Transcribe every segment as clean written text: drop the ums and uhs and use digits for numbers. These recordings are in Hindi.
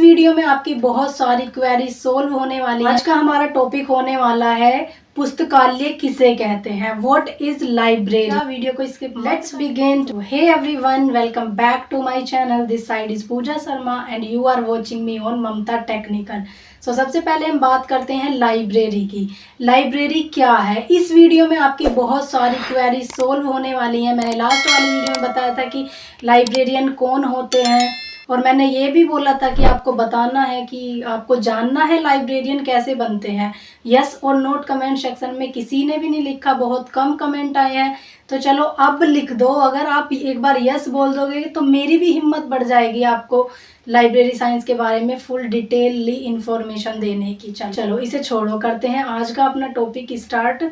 वीडियो में आपकी बहुत सारी क्वेरी सोल्व होने वाली है। आज का हमारा टॉपिक होने वाला है पुस्तकालय किसे कहते हैं, व्हाट इज लाइब्रेरी। वीडियो को skip, let's begin. Hey everyone, welcome back to my channel. This side is Pooja Sharma and you are watching me on Mamta Technical. सबसे पहले हम बात करते हैं लाइब्रेरी की। लाइब्रेरी क्या है, इस वीडियो में आपकी बहुत सारी क्वेरी सोल्व होने वाली है। मैंने लास्ट वाली वीडियो में बताया था कि लाइब्रेरियन कौन होते हैं, और मैंने ये भी बोला था कि आपको बताना है कि आपको जानना है लाइब्रेरियन कैसे बनते हैं। यस और नोट कमेंट सेक्शन में किसी ने भी नहीं लिखा, बहुत कम कमेंट आए हैं। तो चलो अब लिख दो। अगर आप एक बार यस बोल दोगे तो मेरी भी हिम्मत बढ़ जाएगी आपको लाइब्रेरी साइंस के बारे में फुल डिटेलली इंफॉर्मेशन देने की। चलो इसे छोड़ो, करते हैं आज का अपना टॉपिक स्टार्ट।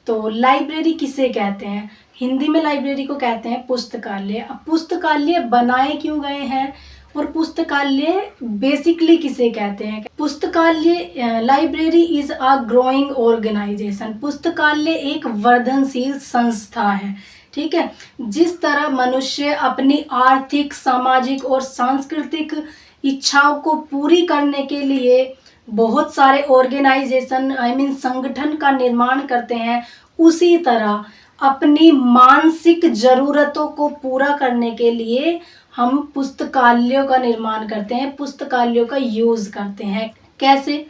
तो लाइब्रेरी किसे कहते हैं, हिंदी में लाइब्रेरी को कहते हैं पुस्तकालय। अब पुस्तकालय बनाए क्यों गए हैं और पुस्तकालय बेसिकली किसे कहते हैं। पुस्तकालय, library is a growing organisation. पुस्तकालय एक वर्धनशील संस्था है, ठीक है। जिस तरह मनुष्य अपनी आर्थिक, सामाजिक और सांस्कृतिक इच्छाओं को पूरी करने के लिए बहुत सारे ऑर्गेनाइजेशन संगठन का निर्माण करते हैं, उसी तरह अपनी मानसिक जरूरतों को पूरा करने के लिए हम पुस्तकालयों का निर्माण करते हैं, पुस्तकालयों का यूज़ करते हैं। कैसे?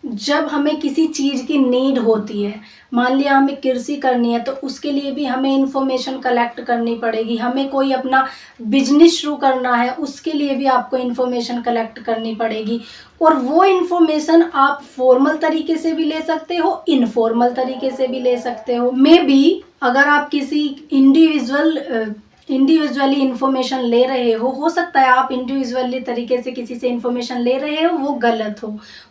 जब हमें किसी चीज़ की नीड होती है, मान लिया हमें कृषि करनी है, तो उसके लिए भी हमें इंफॉर्मेशन कलेक्ट करनी पड़ेगी। हमें कोई अपना बिजनेस शुरू करना है, उसके लिए भी आपको इंफॉर्मेशन कलेक्ट करनी पड़ेगी। और वो इंफॉर्मेशन आप फॉर्मल तरीके से भी ले सकते हो, इनफॉर्मल तरीके से भी ले सकते हो। मे बी अगर आप किसी इंडिविजुअली इंफॉर्मेशन ले रहे हो सकता है आप इंडिविजुअली तरीके से किसी से इंफॉर्मेशन ले रहे हो वो गलत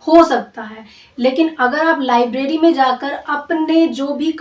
हो सकता है। लेकिन अगर आप लाइब्रेरी में जाकर अपने जो भी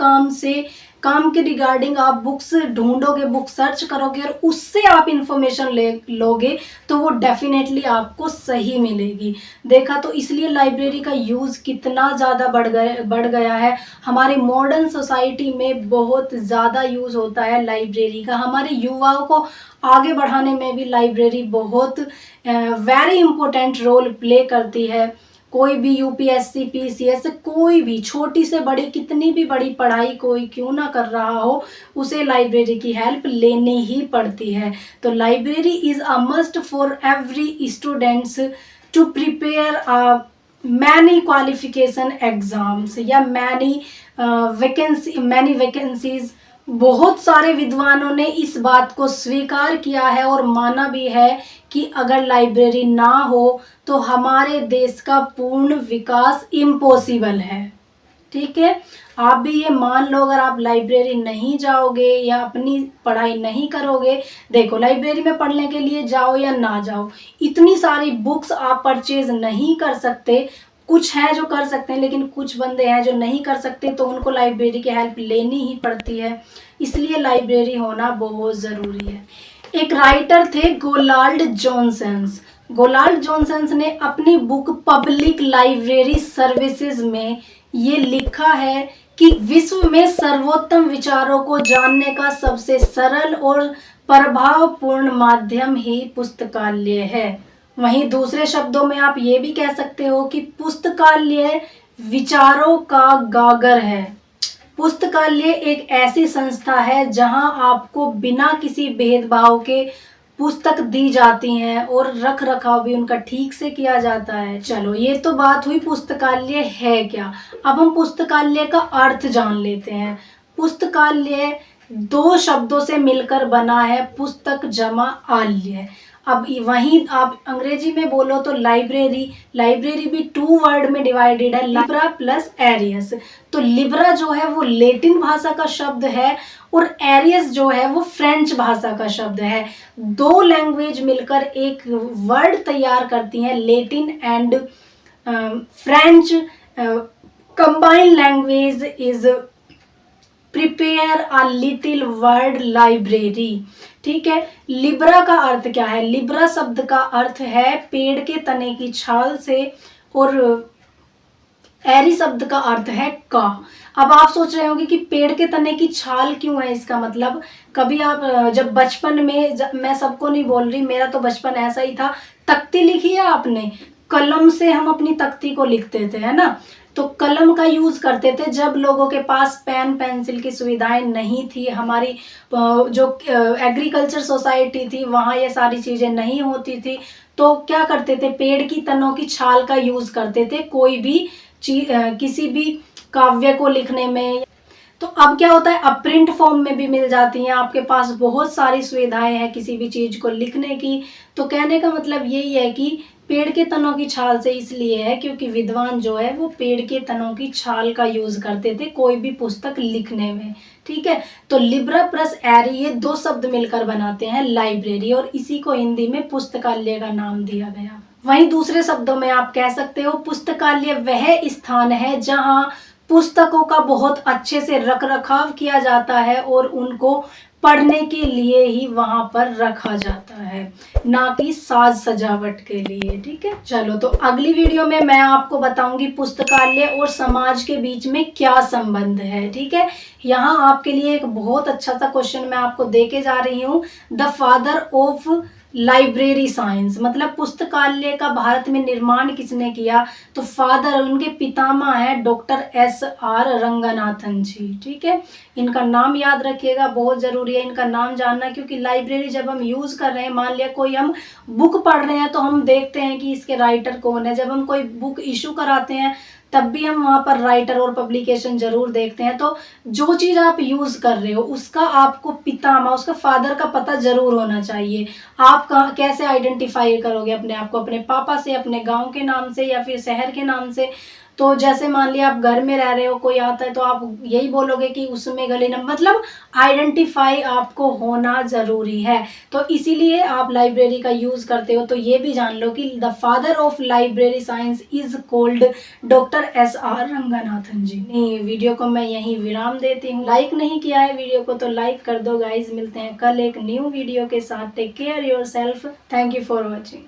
काम के रिगार्डिंग आप बुक्स ढूंढोगे, बुक सर्च करोगे और उससे आप इंफॉर्मेशन ले लोगे, तो वो डेफिनेटली आपको सही मिलेगी। देखा तो इसलिए लाइब्रेरी का यूज़ कितना ज़्यादा बढ़ गया है। हमारे मॉडर्न सोसाइटी में बहुत ज़्यादा यूज़ होता है लाइब्रेरी का। हमारे युवाओं को आगे बढ़ाने में भी लाइब्रेरी बहुत वेरी इम्पोर्टेंट रोल प्ले करती है। कोई भी यूपीएससी, पीसीएस, कोई भी छोटी से बड़ी, कितनी भी बड़ी पढ़ाई कोई क्यों ना कर रहा हो, उसे लाइब्रेरी की हेल्प लेनी ही पड़ती है। तो library is a must for every students to prepare many qualification exams या मैनी वैकेंसीज। बहुत सारे विद्वानों ने इस बात को स्वीकार किया है और माना भी है कि अगर लाइब्रेरी ना हो तो हमारे देश का पूर्ण विकास इम्पॉसिबल है, ठीक है। आप भी ये मान लो, अगर आप लाइब्रेरी नहीं जाओगे या अपनी पढ़ाई नहीं करोगे, देखो लाइब्रेरी में पढ़ने के लिए जाओ या ना जाओ, इतनी सारी बुक्स आप परचेज नहीं कर सकते। कुछ हैं जो कर सकते हैं, लेकिन कुछ बंदे हैं जो नहीं कर सकते, तो उनको लाइब्रेरी की हेल्प लेनी ही पड़ती है। इसलिए लाइब्रेरी होना बहुत ज़रूरी है। एक राइटर थे गोलाल्ड जॉनसन्स। गोलाल्ड जॉनसन्स ने अपनी बुक पब्लिक लाइब्रेरी सर्विसेज में ये लिखा है कि विश्व में सर्वोत्तम विचारों को जानने का सबसे सरल और प्रभावपूर्ण माध्यम ही पुस्तकालय है। वहीं दूसरे शब्दों में आप ये भी कह सकते हो कि पुस्तकालय विचारों का गागर है। पुस्तकालय एक ऐसी संस्था है जहां आपको बिना किसी भेदभाव के पुस्तक दी जाती हैं और रख रखाव भी उनका ठीक से किया जाता है। चलो ये तो बात हुई पुस्तकालय है क्या। अब हम पुस्तकालय का अर्थ जान लेते हैं। पुस्तकालय दो शब्दों से मिलकर बना है, पुस्तक जमा आल्य। अब वहीं आप अंग्रेजी में बोलो तो लाइब्रेरी भी टू वर्ड में डिवाइडेड है, लिब्रा प्लस एरियस। तो लिब्रा जो है वो लेटिन भाषा का शब्द है और एरियस जो है वो फ्रेंच भाषा का शब्द है। दो लैंग्वेज मिलकर एक वर्ड तैयार करती हैं, Latin and French. Combined language is prepare a little word library, ठीक है। लिब्रा का अर्थ क्या है? लिब्रा शब्द का अर्थ है पेड़ के तने की छाल से, और एरी शब्द का अर्थ है का। अब आप सोच रहे होंगे कि पेड़ के तने की छाल क्यों है, इसका मतलब कभी आप जब बचपन में मैं सबको नहीं बोल रही, मेरा तो बचपन ऐसा ही था, तख्ती लिखी है आपने, कलम से हम अपनी तख्ती को लिखते थे, है ना। तो कलम का यूज करते थे जब लोगों के पास पेन पेंसिल की सुविधाएं नहीं थी। हमारी जो एग्रीकल्चर सोसाइटी थी वहाँ ये सारी चीजें नहीं होती थी, तो क्या करते थे, पेड़ की तनों की छाल का यूज करते थे कोई भी चीज, किसी भी काव्य को लिखने में। तो अब क्या होता है, अब प्रिंट फॉर्म में भी मिल जाती हैं, आपके पास बहुत सारी सुविधाएं हैं किसी भी चीज को लिखने की। तो कहने का मतलब यही है कि पेड़ के तनों की छाल से इसलिए है क्योंकि विद्वान जो है वो पेड़ के तनों की छाल का यूज करते थे कोई भी पुस्तक लिखने में, ठीक है। तो लिब्रा प्लस एरी ये दो शब्द मिलकर बनाते हैं लाइब्रेरी, और इसी को हिंदी में पुस्तकालय का नाम दिया गया। वहीं दूसरे शब्दों में आप कह सकते हो पुस्तकालय वह स्थान है जहां पुस्तकों का बहुत अच्छे से रख रखाव किया जाता है और उनको पढ़ने के लिए ही वहां पर रखा जाता है, ना कि साज सजावट के लिए, ठीक है। चलो, तो अगली वीडियो में मैं आपको बताऊंगी पुस्तकालय और समाज के बीच में क्या संबंध है, ठीक है। यहाँ आपके लिए एक बहुत अच्छा सा क्वेश्चन मैं आपको देके जा रही हूँ। The father of library science, मतलब पुस्तकालय का भारत में निर्माण किसने किया, तो फादर, उनके पितामह है डॉक्टर SR रंगनाथन जी, ठीक है। इनका नाम याद रखिएगा, बहुत जरूरी है इनका नाम जानना, क्योंकि लाइब्रेरी जब हम यूज कर रहे हैं, मान लिया कोई हम बुक पढ़ रहे हैं तो हम देखते हैं कि इसके राइटर कौन है। जब हम कोई बुक इशू कराते हैं तब भी हम वहाँ पर राइटर और पब्लिकेशन जरूर देखते हैं। तो जो चीज आप यूज कर रहे हो उसका आपको पितामह, उसका फादर का पता जरूर होना चाहिए। आप कैसे आइडेंटिफाई करोगे अपने आप को, अपने पापा से, अपने गांव के नाम से, या फिर शहर के नाम से। तो जैसे मान लिया आप घर में रह रहे हो, कोई आता है तो आप यही बोलोगे कि उसमें गली नंबर, मतलब आइडेंटिफाई आपको होना जरूरी है। तो इसीलिए आप लाइब्रेरी का यूज करते हो। तो ये भी जान लो कि the father of library science is called doctor SR Ranganathan ji. नहीं, वीडियो को मैं यहीं विराम देती हूँ। लाइक नहीं किया है वीडियो को तो लाइक कर दो गाइज। मिलते हैं कल एक न्यू वीडियो के साथ। Take care yourself. Thank you for watching.